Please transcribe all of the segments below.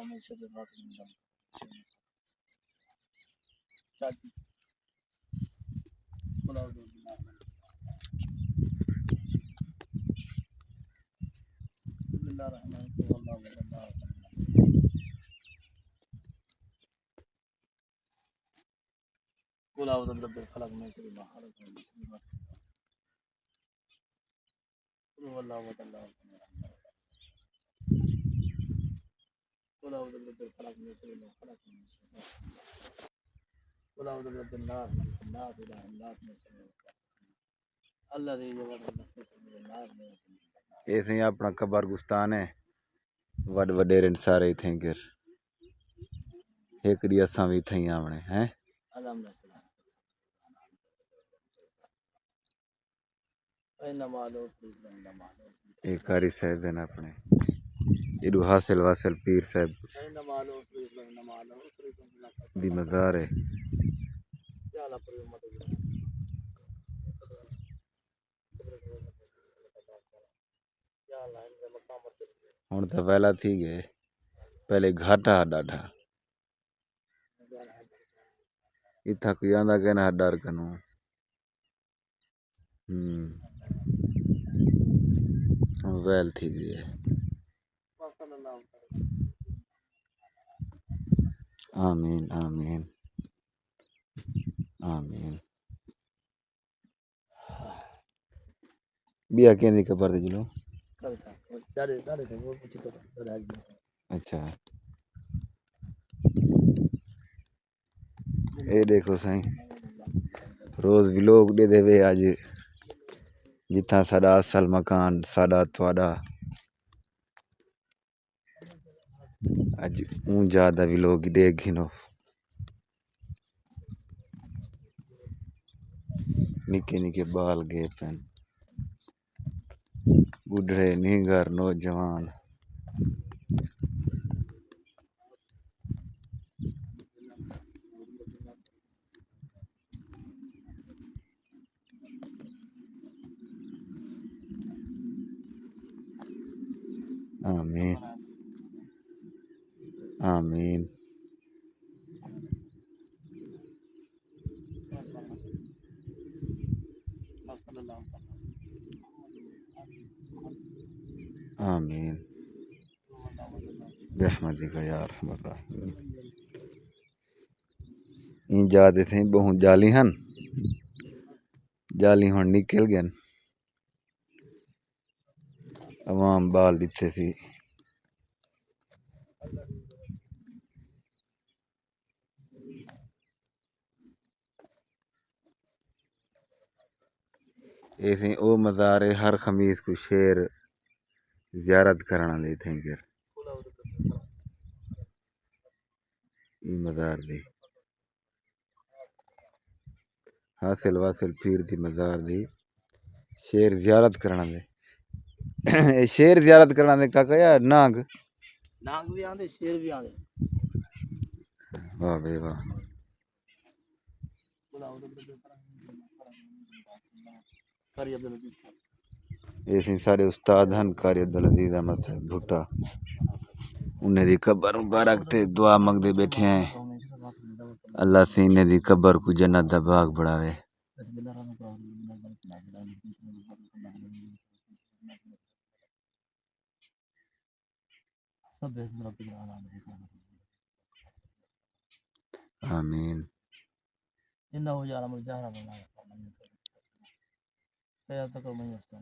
من شر غاسق إذا وقب چاچی قل أعوذ بالله بسم الله الرحمن الرحيم والله أكبر الله أكبر قل أعوذ برب الفلق من شر ما خلق ومن شر غاسق قل هو الله أحد الله الصمد قل أعوذ برب الفلق من شر ما خلق ومن شر غاسق قل أعوذ برب الناس ملك الناس إله الناس من شر الوسواس الذي يوسوس في صدور الناس من شر الناس یہ تھی اپنا قبرستان ہے وڈ وڈیرن سارے تھیں گر ایک دی اساں بھی تھیں آونے ہیں اللهم صل على إنما العسر يسرا إنما العسر ایک قاری صاحب ہیں اپنے ایڈو حاصل واصل پیر صاحب إنما العسر يسرا إنما العسر يسرا دی مزار ہے يا الله پر امت یا اللہ ان کے مقام پر ہن تو ویلا تھی گئے پہلے گھاٹا ڈاڈھا اتھا کوئی آندا کہنا ڈر کنوں ویل تھی گئے صلی اللہ علیہ آمین آمین آمین بیا کہندی قبر تے جلو وسلم ڈاڑے تے وہ پوچھ تو ڈاڑے اچھا اے دیکھو سائیں روز ویلوگ دے دے وے اج جتھاں ساڈا اصل مکان ساڈا تواڈا اج اون زیادہ ویلوگ دے گھنو نکے نکے بال گئے پن بڈھڑے نیگر نوجوان آمین آمین صلی اللہ علیہ آمین برحمتک یا ارحم الراحمین این جاتے تھے بہوں جالی ہن جالی ہن نکل گئن عوام بال دیتے تھی ایسے او مزارے ہر خمیس کو شیر زیارت کرنا دے تھے گر ای مزار دی حاصل واصل پیر دی مزار دی شیر زیارت کرنا دے شیر زیارت کرنا دے کاکا یا ناگ ناگ بھی آندے شیر بھی آندے واہ بے واہ قاری عبدالعزیز ایسے سارے استاد ہن قاری عبدالعزیز احمد صاحب بھٹا انہیں دی قبر مبارک تے دعا منگ دے بیٹھے ہیں اللہ سینے دی قبر کو جنت دا باغ بڑھاوے بسم اللہ الرحمن الرحیم سب بسم رب العالمین آمین انه يعلم الجهر وما يخفى من سيذكر من يخشى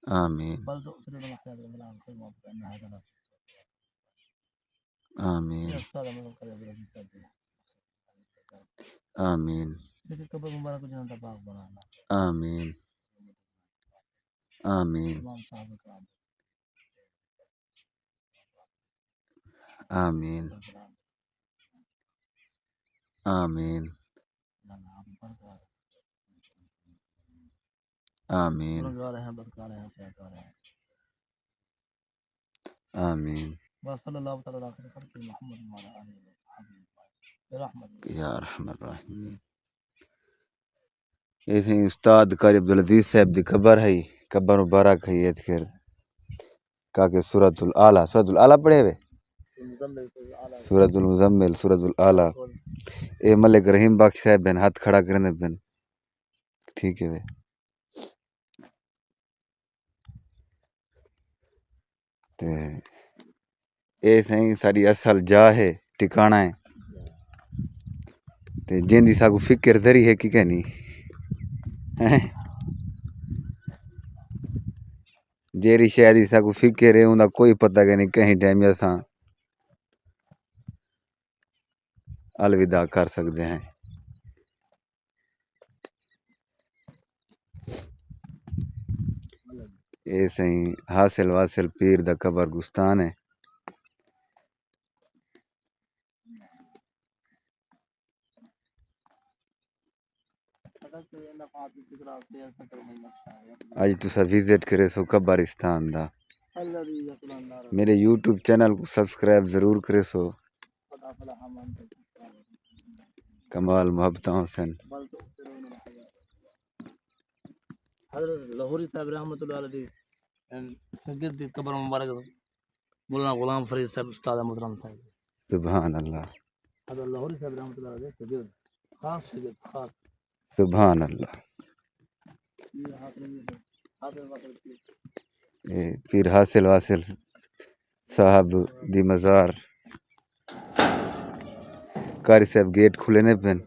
آمین بل تؤثرون الحياة الدنيا والآخرة فإن هذا لا آمین استاد من القرية الذي سبح آمین لیکن قبر مبارک جہاں دا باغ بنانا آمین آمین تمام صاحب کرام آمین آمین آمین آمین وصلی اللہ تعالی علیہ خلق محمد وعلى آلہ وصحبہ برحمتک یا ارحم الراحمین ایسے استاد قاری عبدالعزیز صاحب دی قبر ہے قبر مبارک ہے یہ خیر کا کہ سورۃ العلیٰ پڑھے ہوئے مزمل کو اعلیٰ سورۃ المزمل سورۃ العلیٰ اے ملک رحیم بخش صاحب بن ہاتھ کھڑا کرنے بن ٹھیک ہے وے تے اے سائیں ساری اصل جا ہے ٹھکانا ہے تے جن دی ساکو فکر ذری ہے کی کہنی جیری شاید دی ساکو فکر ہے اوندا کوئی پتہ کہ نہیں کہیں ٹائم اساں الوداع کر سکتے ہیں اے سائیں حاصل واصل پیر دا قبر گستان ہے اج تسا وزٹ کرے سو قبرستان دا میرے یوٹیوب چینل کو سبسکرائب ضرور کرے سو کمال محبت حسین حضرت لاہوری صاحب رحمۃ اللہ علیہ شاگرد دی قبر مبارک مولانا غلام فرید صاحب استاد محترم صاحب سبحان اللہ حضرت لاہوری صاحب رحمۃ اللہ علیہ شاگرد خاص شاگرد خاص سبحان اللہ یہ حاصل واصل اے پیر حاصل واصل صاحب دی مزار قاری صاحب گیٹ کھلے نے پن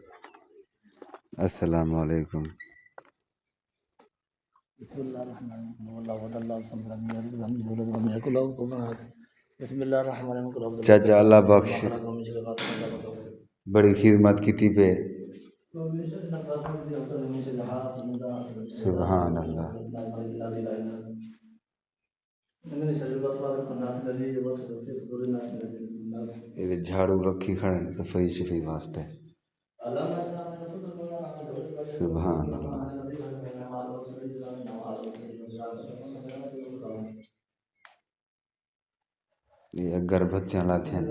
السلام علیکم بسم اللہ الرحمن الرحیم بسم اللہ الرحمن الرحیم چاچا اللہ بخش بڑی خدمت کیتی پہ سبحان اللہ یہ جھاڑو رکھی کھڑے ہیں صفائی شفائی واسطے سبحان اللہ یہ اگر بھتیاں لاتے ہیں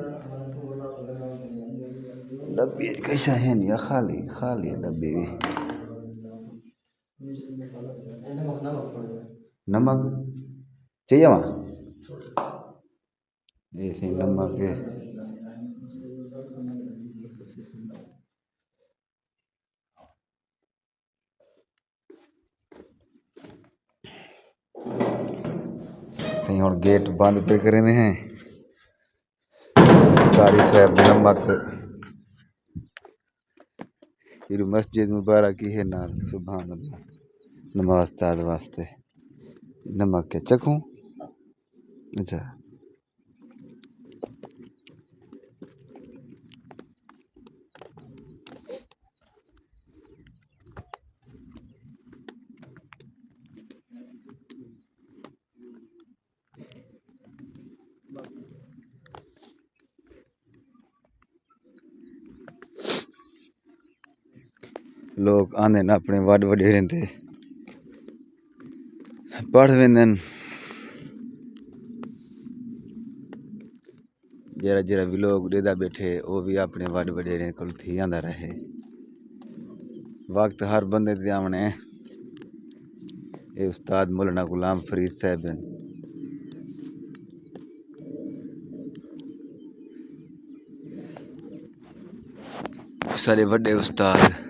ڈبی کیسا ہے نہیں خالی خالی ہے ڈبی بھی نمک چاہیے وہاں ایسے نمک ہے کہیں اور گیٹ بند پہ کرنے ہیں قاری صاحب نمک یہ مسجد مبارک کی ہے نال سبحان اللہ نماز تاد واسطے نمک کے چکھوں اچھا لوگ آندے نا اپنے وڈ وڈیرے تے پڑھ ویندن جڑا جڑا بھی لوگ ڈیدا بیٹھے وہ بھی اپنے وڈ وڈیرے کول تھی آندا رہے وقت ہر بندے تے آونے اے استاد مولانا غلام فرید صاحب ہیں سارے وڈے استاد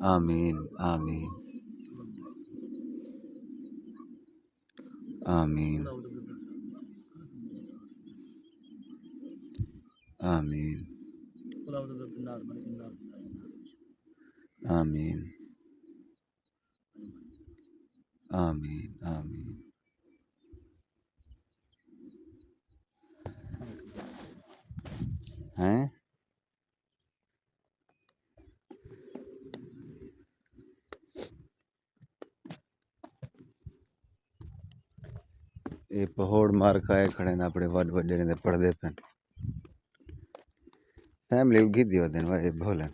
آمین آمین آمین آمین آمین آمین آمین ہیں یہ پہوڑ مار کھائے کھڑے نا اپنے وڈ وڈیرے تے پڑھ دے پن فیملی اگھی دیو دن وے بھولن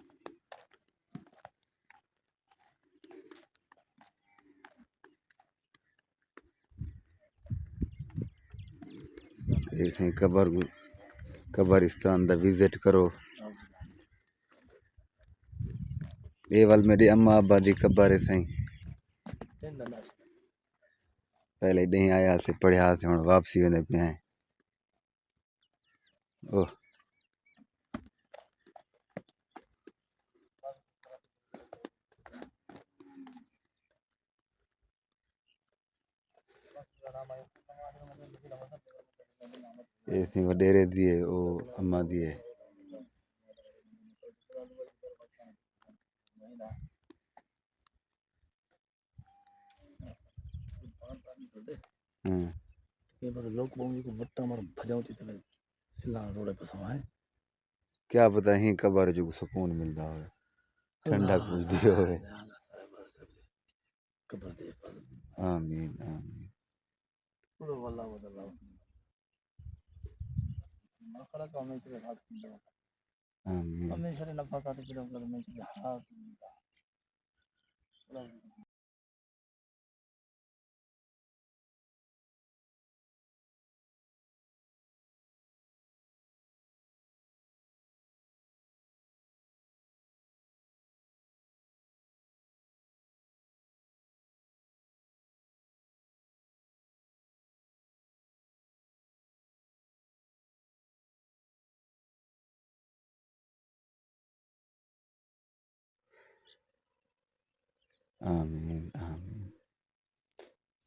ایسے قبرستان دا وزٹ کرو اے وال میری اما ابا دی قبر ہے سائیں پہلے ڈہیں آیا سے پڑھیا سے ہوں واپسی ویندے پہ ہیں اوہ ایسی وڈیرے دیے او اماں دیے ہاں یہ بس لوگ بونگی کو وٹا مار بھجاؤ تھی تلے سلان روڑے پسوں آئے کیا پتہ ہی قبر جو سکون ملتا ہوئے ٹھنڈک ملتی ہوئے قبر دے پر آمین آمین پورو واللہ ودلہ مخرا کا ہمیں چلے ہاتھ کھنڈا آمین ہمیں شرے نفاقات پھر اگر میں چلے ہاتھ کھنڈا آمین آمین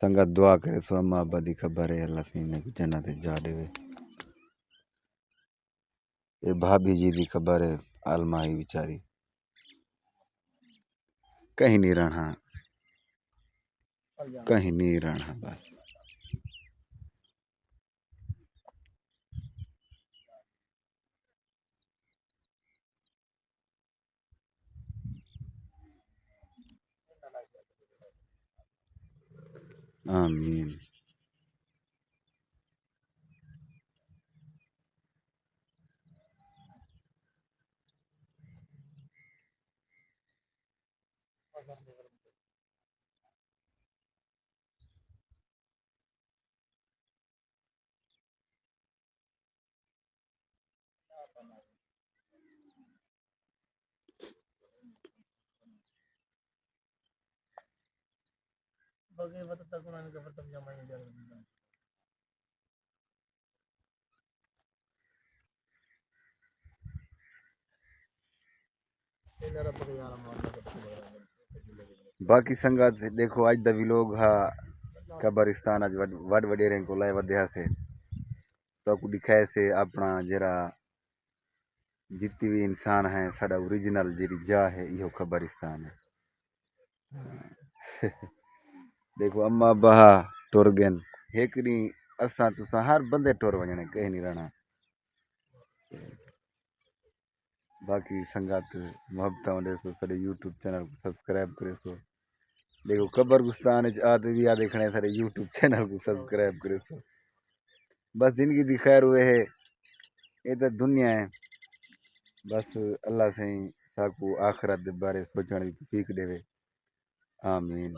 سنگت دعا کرے سو اما ابا دی خبر ہے اللہ سینے کو جنت جا دے وے اے بھابی جی دی خبر ہے عالمہ ہی بیچاری کہیں نہیں رہنا کہیں نہیں رہنا بس آمین بگے وقت تک انہوں نے کفر تک جمعی جا رہا ہے رب کے یار مان باقی سنگت دیکھو اج دا بھی لوگ ہا قبرستان اج وڈ وڈیرے کو لائے ودیا سے تو کو دکھائے سے اپنا جرا جتنی بھی انسان ہیں سارا اوریجنل جی جا ہے یہ قبرستان ہے دیکھو اما ابا ٹر گن ایک نہیں اساں تساں ہر بندے ٹر وجنے کہیں نہیں رہنا باقی سنگت محبت ہوندے سو سارے یوٹیوب چینل کو سبسکرائب کرے سو دیکھو قبرستان آتے بھی آ دیکھنے سارے یوٹیوب چینل کو سبسکرائب کرے سو بس زندگی دی خیر ہوئے ہے یہ تو دنیا ہے بس اللہ سے ساکو آخرت دے بارے سوچنے کی توفیق دے آمین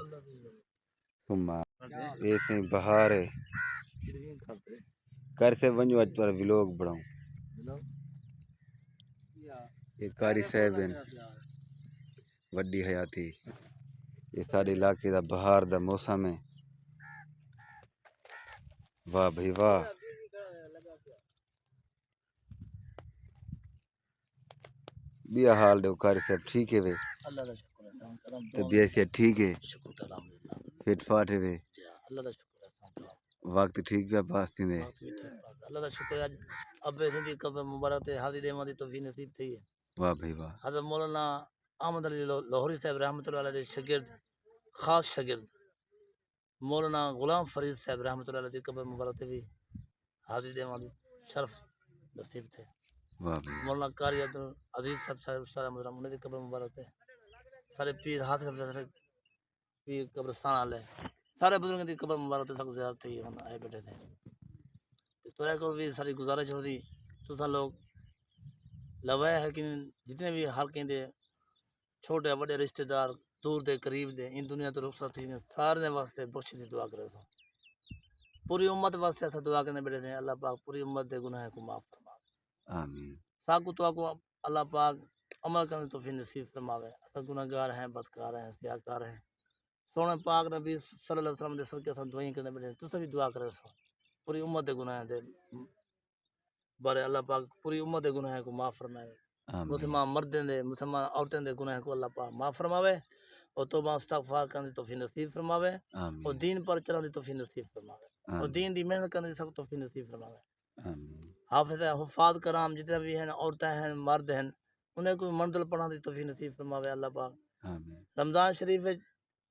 ثم ایسے بہار ہے کر سے ونجو اج پر ویلوگ بڑھاؤں یہ قاری صاحب ہیں وڈی حیاتی یہ سارے علاقے دا بہار دا موسم ہے واہ بھائی واہ بیا حال دے قاری صاحب ٹھیک ہے وے اللہ کا شکر ہے سان کرم طبیعت سے ٹھیک ہے شکر الحمدللہ فٹ فاٹ ہے وے اللہ کا شکر ہے سان کرم وقت ٹھیک ہے پاس تھی دے وقت بھی ٹھیک ٹھاک ہے اللہ کا شکر ہے اج ابے سندھی قبر مبارک تے حاضر دیواں دی توفیق نصیب تھی ہے واہ بھائی واہ حضرت مولانا احمد علی لاہوری صاحب رحمۃ اللہ علیہ دے شاگرد خاص شاگرد مولانا غلام فرید صاحب رحمۃ اللہ علیہ دی قبر مبارک تے بھی حاضر دیواں دی شرف نصیب تھے واہ بھائی مولانا قاری عبد العزیز صاحب استاد محترم انہاں دی قبر مبارک تے سارے پیر ہاتھ سارے پیر قبرستان والے سارے بزرگوں دی قبر مبارک تے سب زیارت تھی ہن آئے بیٹھے تھے تو کو بھی ساری گزارش ہوتی تو لوگ لوائے ہے کہ جتنے بھی حلقے دے چھوٹے بڑے رشتہ دار دور دے قریب دے ان دنیا تو رخصت تھی سارے واسطے بخش دی دعا کرے سو پوری امت واسطے اسا دعا کرنے بیٹھے ہیں اللہ پاک پوری امت دے گناہ کو معاف فرما آمین ساکو تو کو اللہ پاک عمل کرنے توفیق نصیب فرماوے اسا گناہگار ہیں بدکار ہیں سیاکار ہیں سونے پاک نبی صلی اللہ علیہ وسلم دے صدقے سن دعائیں کرنے بیٹھے تساں بھی دعا کرے سو پوری امت دے گناہ دے بارے اللہ پاک پوری امت دے گناہ کو معاف فرمائے آمین مسلمان مردیں دے مسلمان عورتیں دے گناہ کو اللہ پاک معاف فرماوے اور توبہ استغفار کرنے دی توفیق نصیب فرماوے اور آمین دین پر چلنے دی توفیق نصیب فرماوے اور آمین دین دی محنت کرنے دی سب توفیق نصیب فرماوے آمین حافظ حفاظ کرام جتنے بھی ہیں عورتیں ہیں مرد ہیں انہیں کوئی منزل پڑھا دی توفیق نصیب فرماوے اللہ پاک آمین رمضان شریف وچ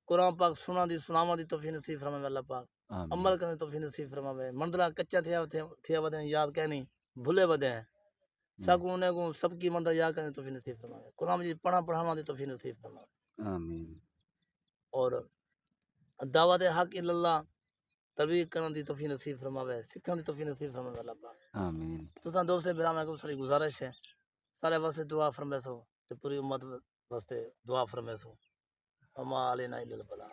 قرآن پاک سنا دی سناواں دی توفیق نصیب فرماوے اللہ پاک آمین عمل کرنے دی توفیق نصیب فرماوے منزلہ کچا تھیا ودے یاد کہنی بھولے ودے ہیں سب انہیں کو سب کی منزل یاد کرنے دی توفیق نصیب فرماوے قرآن مجید پڑھاواں دی توفیق نصیب فرماوے آمین اور دعوت حق اللہ تبلیغ کرنے دی توفیق نصیب فرماوے سکھن دی توفیق نصیب فرماوے اللہ پاک آمین تساں دوست برامے کو ساری گزارش ہے سارے واسطے دعا فرمائے سو تے پوری امت واسطے دعا فرمائے سو وما علینا الا البلاغ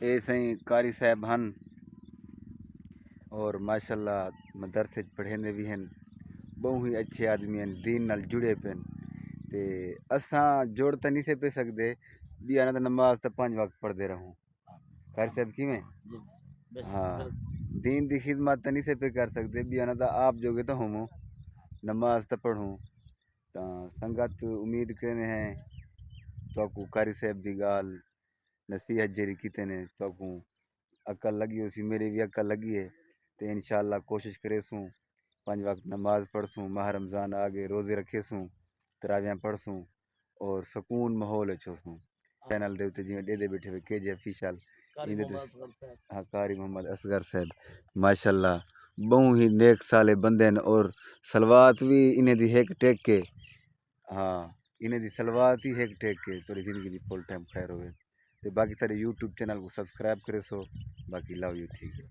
اے سائیں قاری صاحب ہن اور ماشاءاللہ مدرسے پڑھیندے بھی ہیں بہت ہی اچھے آدمی ہیں دین نال جڑے پن تے اساں جوڑ تے نہیں سے پہ سکدے بھی آنا تے نماز تے 5 وقت پڑھدے رہوں قاری صاحب کیویں جی بے شک ہاں بالکل دین دی خدمت تے نہیں سے پہ کر سکدے بھی آنا تے آپ جوگے تو ہومو نماز تے پڑھوں تاں سنگت امید کرنے ہیں تو کو قاری صاحب دی گال نصیحت جڑی کیتے نے تو کو عقل لگی ہو سی میری بھی عقل لگی ہے تے انشاءاللہ کوشش کرے سوں 5 وقت نماز پڑھ سوں ماہ رمضان آگے روزے رکھے سوں تراویاں پڑھ سوں اور سکون ماحول اچھو سوں چینل دے تے جویں دے بیٹھے ہوئے کے جی افیشل قاری محمد اصغر صاحب ہاں قاری محمد اصغر صاحب ماشاءاللہ بہت ہی نیک سالے بندے ہیں اور سلوات بھی انہیں دی ہیک ٹیک کے ہاں انہیں دی سلوات ہی ہیک ٹیک کے تھوڑی زندگی دی فل ٹائم خیر ہوئے تے باقی سارے یوٹیوب چینل کو سبسکرائب کرے سو باقی لو یو ٹھیک ہے